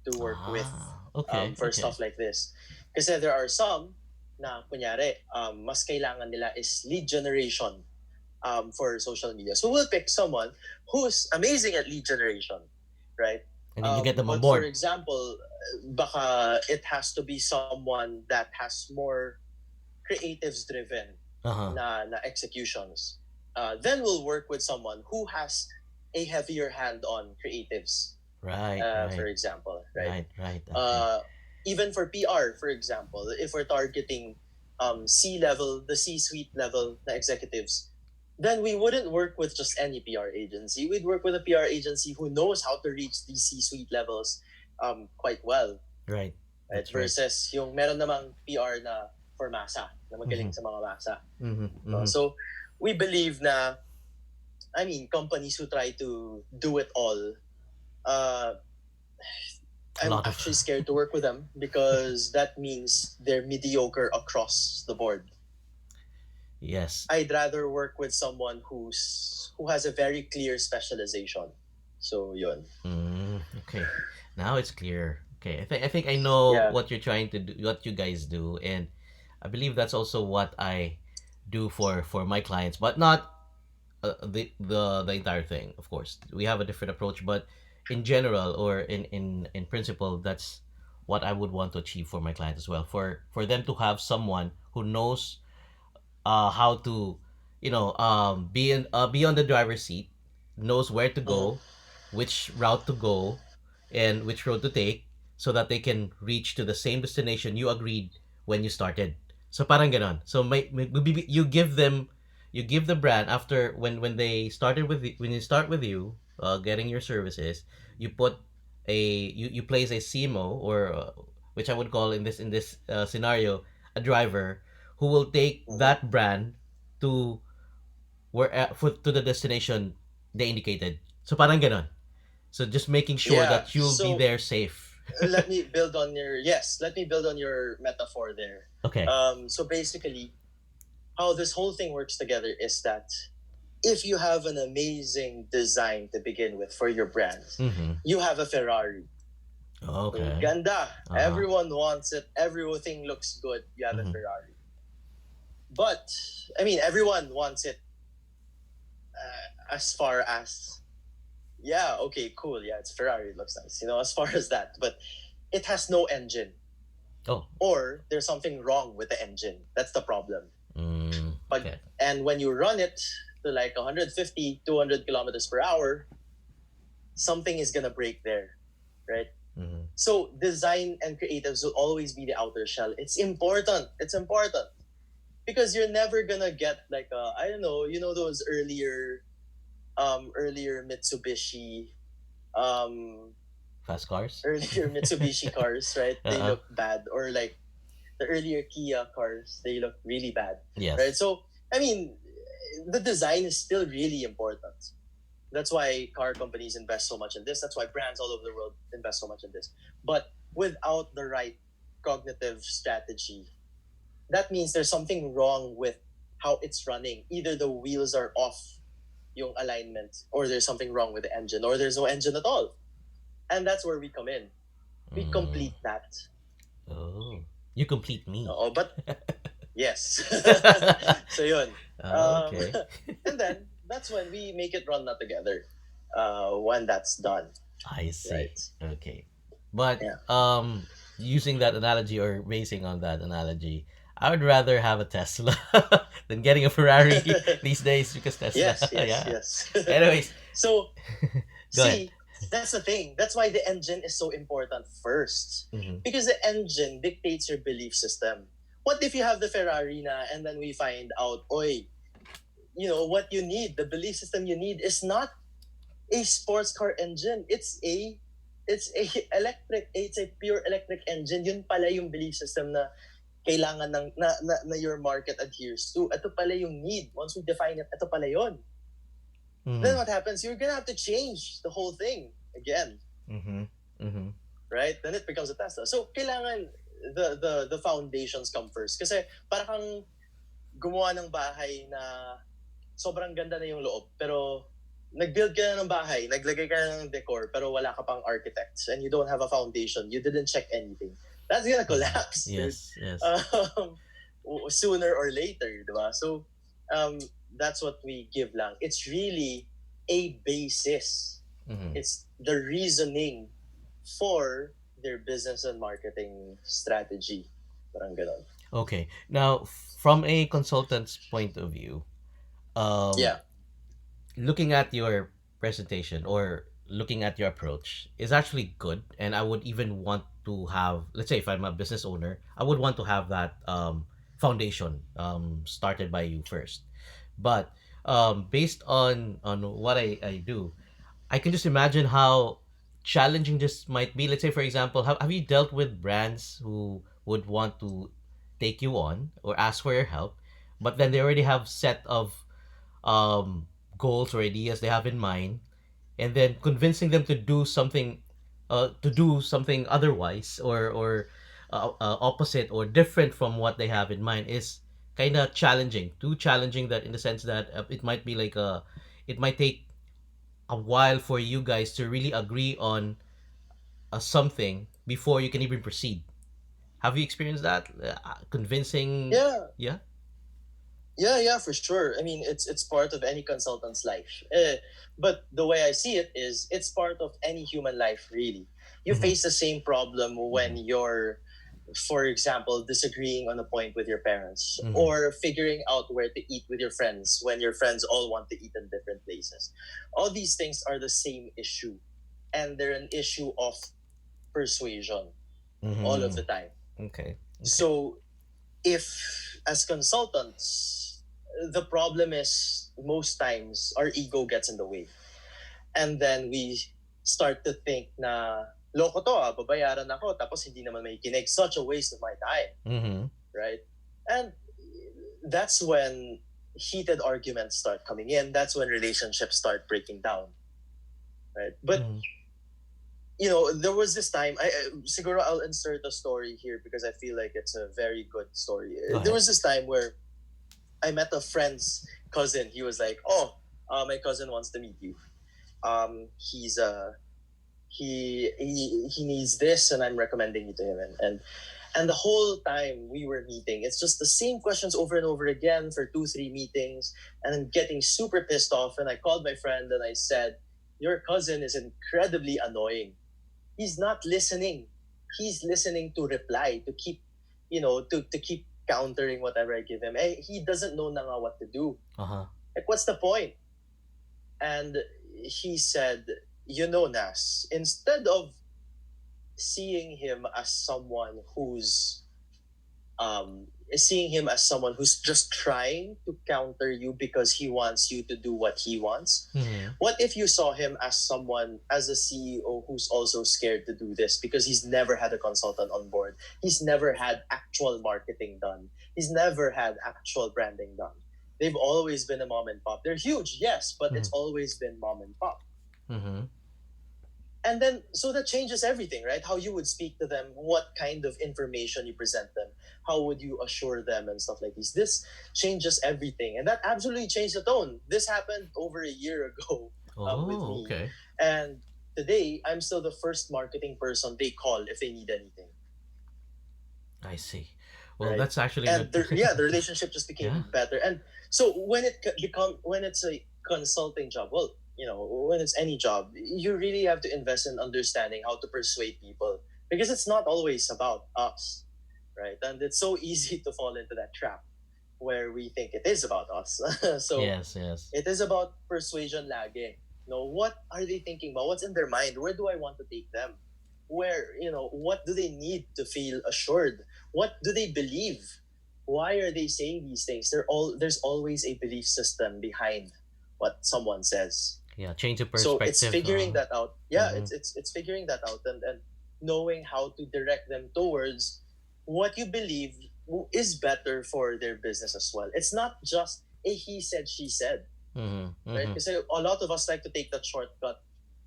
to work with Okay. for Okay. stuff like this. Kasi there are some na kunyari, mas kailangan nila is lead generation for social media. So we'll pick someone who's amazing at lead generation, right? And then you get them on But for board. example, baka it has to be someone that has more creatives driven Uh huh. na executions. Then we'll work with someone who has a heavier hand on creatives, Right. for Right. example, right? Right. Right. Okay. Uh, Even for PR, for example, if we're targeting the C-suite level na executives, then we wouldn't work with just any PR agency. We'd work with a PR agency who knows how to reach these C-suite levels quite well. Right. Right? That's right. Versus yung meron namang PR na for masa, na Mm-hmm. magaling sa mga masa. Mm-hmm. No? Mm-hmm. So, we believe na, companies who try to do it all, uh, A I'm lot of. actually scared to work with them because that means they're mediocre across the board. Yes. I'd rather work with someone who has a very clear specialization. So yun. Okay, now it's clear. Okay, I think I know Yeah. what you're trying to do, what you guys do, and I believe that's also what I do for my clients, but not the entire thing. Of course, we have a different approach, but in general or in principle, that's what I would want to achieve for my clients as well. For them to have someone who knows how to, be on the driver's seat, knows where to Mhm. go, which route to go, and which road to take, so that they can reach to the same destination you agreed when you started. So parang ganon. So you give the brand after when they started with when they start with you, getting your services, you put you place a CMO, or which I would call in this scenario, a driver who will take Mhm. that brand to to the destination they indicated. So parang ganon. So just making sure Yeah. that you'll be So there safe. let me build on your metaphor there. Okay. So basically, how this whole thing works together is that if you have an amazing design to begin with for your brand, Mm-hmm. you have a Ferrari. Ang Okay. ganda. Uh-huh. Everyone wants it. Everything looks good. You have a Mm-hmm. Ferrari. But I mean, everyone wants it as far as yeah, okay, cool. Yeah, it's Ferrari. It looks nice. As far as that, but it has no engine, Oh. or there's something wrong with the engine. That's the problem. But Okay. and when you run it to like 150, 200 kilometers per hour, something is gonna break there, right? Mm-hmm. So design and creatives will always be the outer shell. It's important. It's important because you're never gonna get like I don't know, those earlier Mitsubishi um Fast cars. earlier Mitsubishi cars, right? They Uh-huh. look bad, or like the earlier Kia cars, they look really bad, right? Yes. So I mean, the design is still really important. That's why car companies invest so much in this. That's why brands all over the world invest so much in this. But without the right cognitive strategy, that means there's something wrong with how it's running. Either the wheels are off yung alignment, or there's something wrong with the engine, or there's no engine at all. And that's where we come in. We Mm. complete that. Oh, you complete me. But yes. So yun. Um, Okay. and then that's when we make it run not together. When that's done, I see. right? Okay. But Yeah. using that analogy or basing on that analogy, I would rather have a Tesla than getting a Ferrari these days because Tesla. Yes, yes, Yeah. yes. Anyways, So go ahead. see, that's the thing. That's why the engine is so important first. Mm-hmm. Because the engine dictates your belief system. What if you have the Ferrari na and then we find out, oi, what you need, the belief system you need is not a sports car engine. It's a electric, it's a pure electric engine. Yun pala yung belief system na kailangan na your market adheres to. Ito pala yung need. Once we define it, ito pala yun. Mm-hmm. Then what happens? You're gonna have to change the whole thing again, Mm-hmm. Mm-hmm. right? Then it becomes a Tesla. So kailangan the foundations come first. Kasi para kang gumawa ng bahay na sobrang ganda na yung loob, pero nag-build ka na ng bahay, naglagay ka na ng decor, pero wala ka pang architects and you don't have a foundation, you didn't check anything. That's gonna collapse, dude. Yes. Yes. Um, sooner or later, diba? So, um, that's what we give lang. It's really a basis. Mm-hmm. It's the reasoning for their business and marketing strategy. Parang ganon. Okay. Now, from a consultant's point of view, um, Yeah. looking at your presentation or looking at your approach is actually good, and I would even want to have, let's say if I'm a business owner, I would want to have that foundation started by you first. But based on what I do, I can just imagine how challenging this might be. Let's say, for example, have you dealt with brands who would want to take you on or ask for your help, but then they already have set of um, goals or ideas they have in mind, and then convincing them to do something otherwise or opposite or different from what they have in mind is kind of challenging, too challenging, that in the sense that it might be like it might take a while for you guys to really agree on something before you can even proceed. Have you experienced that? Convincing, Yeah, yeah. yeah, for sure. I mean, it's part of any consultant's life. But the way I see it is, it's part of any human life. Really, you Mm-hmm. face the same problem when Mm-hmm. you're, for example, disagreeing on a point with your parents, Mm-hmm. or figuring out where to eat with your friends when your friends all want to eat in different places. All these things are the same issue, and they're an issue of persuasion all of Mm-hmm. the time. Okay. Okay. So if, as consultants, the problem is most times our ego gets in the way, and then we start to think na loko to, babayaran ako tapos hindi naman may kinig, such a waste of my time, Mm-hmm. right? And that's when heated arguments start coming in, that's when relationships start breaking down, right? But Mm-hmm. there was this time, siguro I'll insert a story here because I feel like it's a very good story. Go There ahead. was this time where I met a friend's cousin. He was like, "Oh, my cousin wants to meet you. He's he needs this, and I'm recommending you to him." And the whole time we were meeting, it's just the same questions over and over again for 2 3 meetings, and I'm getting super pissed off. And I called my friend and I said, "Your cousin is incredibly annoying. He's not listening. He's listening to reply, to keep, to keep countering whatever I give him. He doesn't know na nga what to do. Uh-huh. Like, what's the point?" And he said, Nas, instead of seeing him as someone who's seeing him as someone who's just trying to counter you because he wants you to do what he wants. Mm-hmm. What if you saw him as someone, as a CEO who's also scared to do this because he's never had a consultant on board? He's never had actual marketing done. He's never had actual branding done. They've always been a mom and pop. They're huge, yes, but Mm-hmm. it's always been mom and pop. Mm-hmm. And then, so that changes everything, right? How you would speak to them, what kind of information you present them, how would you assure them, and stuff like this changes everything, and that absolutely changed the tone. This happened over a year ago, with Oh, me, okay. and today I'm still the first marketing person they call if they need anything, I see. Well, right? that's actually And good. the relationship just Yeah. became better. And so when it's a consulting job, well, when it's any job, you really have to invest in understanding how to persuade people, because it's not always about us, right? And it's so easy to fall into that trap where we think it is about us. So Yes. Yes. it is about persuasion lagi. What are they thinking about? What's in their mind? Where do I want to take them? What do they need to feel assured? What do they believe? Why are they saying these things? There's always a belief system behind what someone says. Yeah. Change of So it's perspective. figuring that out. Yeah, Mm-hmm. it's figuring that out, and knowing how to direct them towards what you believe is better for their business as well. It's not just a he said, she said, Mm-hmm. right? Mm-hmm. Because a lot of us like to take that shortcut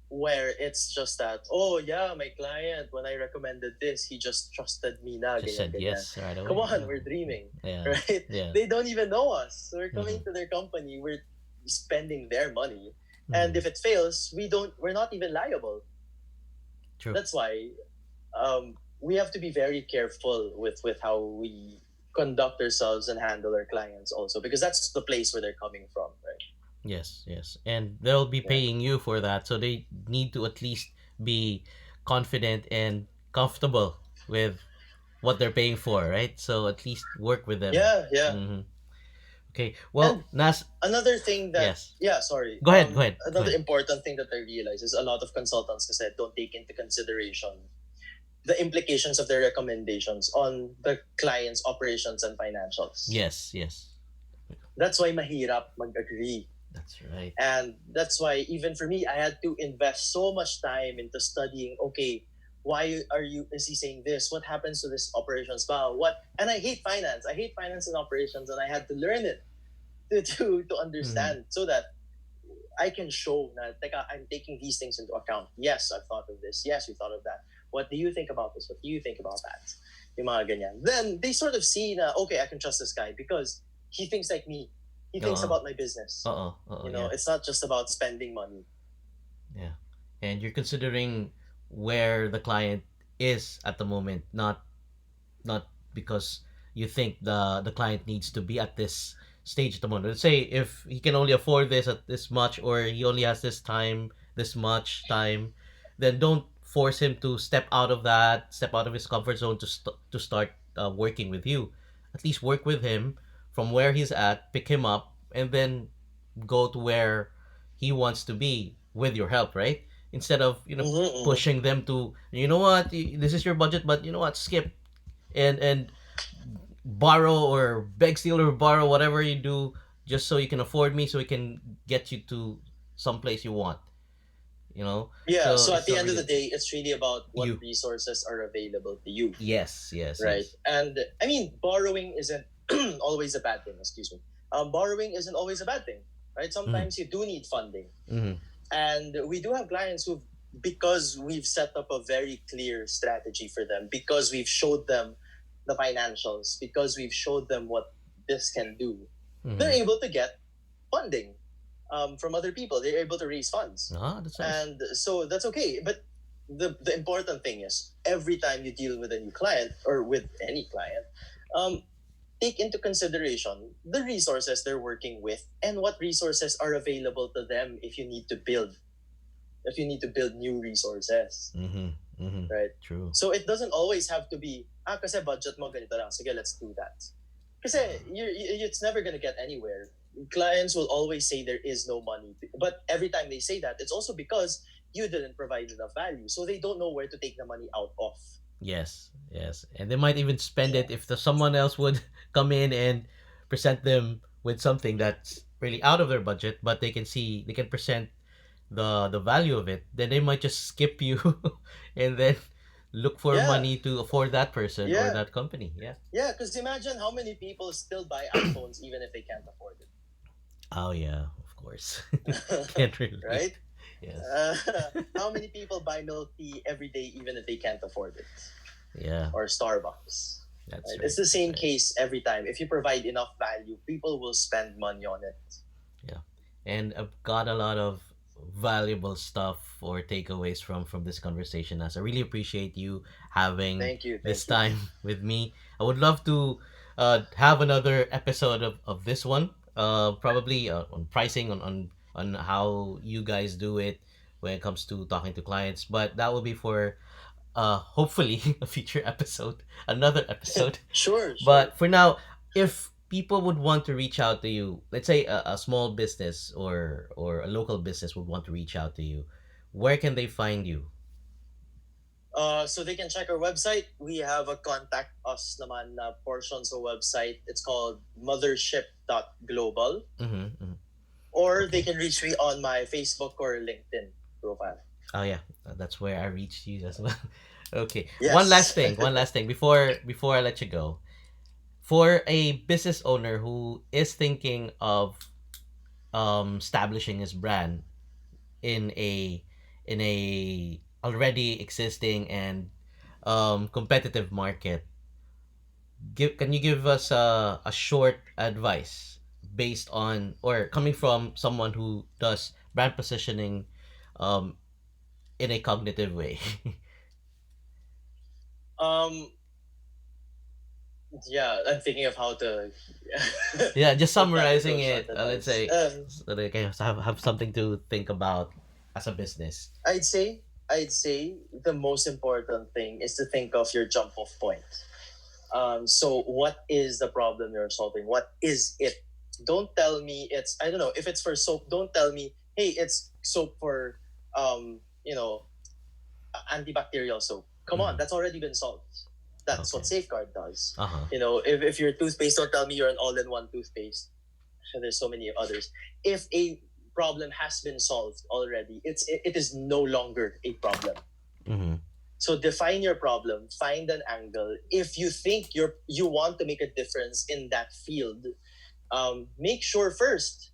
where it's just that, oh yeah, my client, when I recommended this, he just trusted me na, Just ganyan, said ganyan. yes right Come away. on, Yeah. we're dreaming, Yeah. right? Yeah. They don't even know us. So we're Mm-hmm. coming to their company, we're spending their money. And Mm-hmm. if it fails, we're not even liable. True. That's why we have to be very careful with how we conduct ourselves and handle our clients also, because that's the place where they're coming from, right? Yes. Yes. And they'll be Yeah. paying you for that, so they need to at least be confident and comfortable with what they're paying for, right? So at least work with them. Yeah, yeah. Mm-hmm. Okay. Well, And Nas. another thing that, Yes. yeah, sorry, Go ahead. Go ahead. Go another ahead. important thing that I realize is a lot of consultants kasi don't take into consideration the implications of their recommendations on the client's operations and financials. Yes. Yes. That's why mahirap mag-agree. That's right. And that's why, even for me, I had to invest so much time into studying, okay, why is he saying this? What happens to this operations ba? And I hate finance. I hate finance and operations, and I had to learn it to Mm-hmm. understand, so that I can show that, teka, I'm taking these things into account. Yes, I've thought of this. Yes, we thought of that. What do you think about this? What do you think about that? yung mga ganyan. Then they sort of see na, okay, I can trust this guy because he thinks like me. He thinks Oo. about my business. Yeah. It's not just about spending money. Yeah. And you're considering where the client is at the moment, not because you think the client needs to be at this stage at the moment. Let's say if he can only afford this at this much, or he only has this much time, then don't force him to step out of his comfort zone to start working with you. At least work with him from where he's at, pick him up, and then go to where he wants to be with your help, right? Instead of Mm-hmm. pushing them to, this is your budget, but you know what, skip and borrow or beg, steal, or borrow whatever you do just so you can afford me, so we can get you to some place you want. Yeah, So so at it's the not end of the really day, it's really about what you. resources are available to you, Yes, yes, right? yes. And I mean, borrowing isn't always a bad thing, excuse me. Borrowing isn't always a bad thing, right? Mm-hmm. Sometimes you do need funding. Mm-hmm. And we do have clients who, because we've set up a very clear strategy for them, because we've showed them the financials, because we've showed them what this can do, they're Mm-hmm. able to get funding from other people. They're able to raise funds. Ah, that's nice. And so that's okay. But the important thing is every time you deal with a new client or with any client, um, take into consideration the resources they're working with and what resources are available to them if you need to build new resources, Mm-hmm. Mm-hmm. right? True. So it doesn't always have to be, kasi budget mo ganito lang, sige, let's do that. Kasi it's never gonna get anywhere. Clients will always say there is no money. But every time they say that, it's also because you didn't provide enough value. So they don't know where to take the money out of. Yes, yes, and they might even spend Yeah. it if someone else would come in and present them with something that's really out of their budget, but they can present the value of it. Then they might just skip you, and then look for Yeah. money to afford that person or Yeah. that company. Yeah. Yeah, because imagine how many people still buy iPhones even if they can't afford Oh yeah, of course. it. Can't relate. Right? Yes. Uh, how many people buy milk tea every day even if they can't afford it? Yeah, Or Starbucks? that's Right? right. It's the That's same right. case every time. If you provide enough value, people will spend money on it. Yeah, and I've got a lot of valuable stuff or takeaways from this conversation. As I really appreciate you having Thank you. this Thank you. time with me. I would love to have another episode of this one. Probably on pricing, on how you guys do it when it comes to talking to clients. But that will be for hopefully a future episode, another episode. Sure, sure. But for now, if people would want to reach out to you, let's say a small business or a local business would want to reach out to you, where can they find you? So they can check our website. We have a contact us naman na portion sa website. It's called mothership.global. Mm-hmm, mm-hmm. Or they Okay. can reach me on my Facebook or LinkedIn profile. Oh yeah, that's where I reached you as well. Okay. One last Yes. thing. One last thing before I let you go. For a business owner who is thinking of establishing his brand in a already existing and competitive market, can you give us a short advice based on or coming from someone who does brand positioning um, in a cognitive way? um, yeah, I'm thinking of how to Yeah, just put that into summarizing a short it. Let's advice. say so they can have something to think about as a business. I'd say I'd say the most important thing is to think of your jump off point. So what is the problem you're solving? What is it? Don't tell me it's, I don't know, if it's for soap, don't tell me, hey, it's soap for you know, antibacterial soap. Come on, Mm-hmm. that's already been solved. That's Okay. what Safeguard does. Uh huh. If you're toothpaste, don't tell me you're an all-in-one toothpaste. There's so many others. If a problem has been solved already, it is no longer a problem. Mm-hmm. So define your problem, find an angle. If you think you want to make a difference in that field, make sure first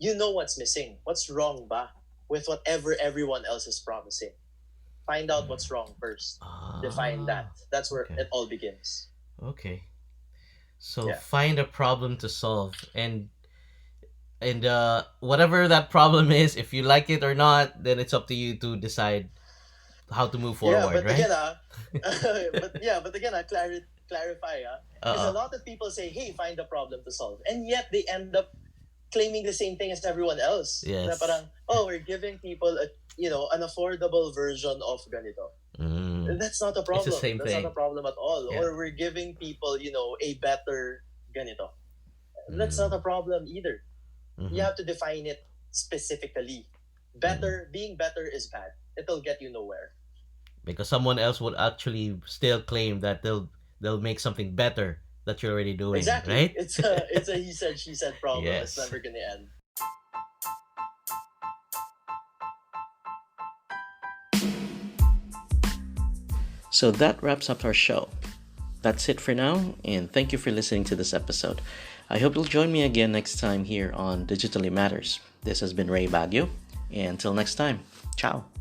you know what's missing, what's wrong ba with whatever everyone else is promising. Find out what's wrong first. Define that. Ah, That's where okay. it all begins. Okay. So Yeah. find a problem to solve, and whatever that problem is, if you like it or not, then it's up to you to decide how to move Yeah, forward, but right? again, but again, clarify, because a Uh-uh. lot of people say, "Hey, find a problem to solve," and yet they end up claiming the same thing as everyone else. Na Yes. parang, oh, we're giving people an affordable version of ganito. Mm. That's not a It's the problem. same That's not thing. a problem at all. Yeah. Or we're giving people, a better ganito. That's not Mm. a problem either. You Mm-hmm. have to define it specifically. Mm. Being better is bad. It'll get you nowhere. Because someone else would actually still claim that they'll make something better that you're already doing, Exactly. right? It's a he said she said problem. It's Yes. never gonna end. So that wraps up our show. That's it for now, and thank you for listening to this episode. I hope you'll join me again next time here on Digitally Matters. This has been Ray Baguio, and until next time, ciao.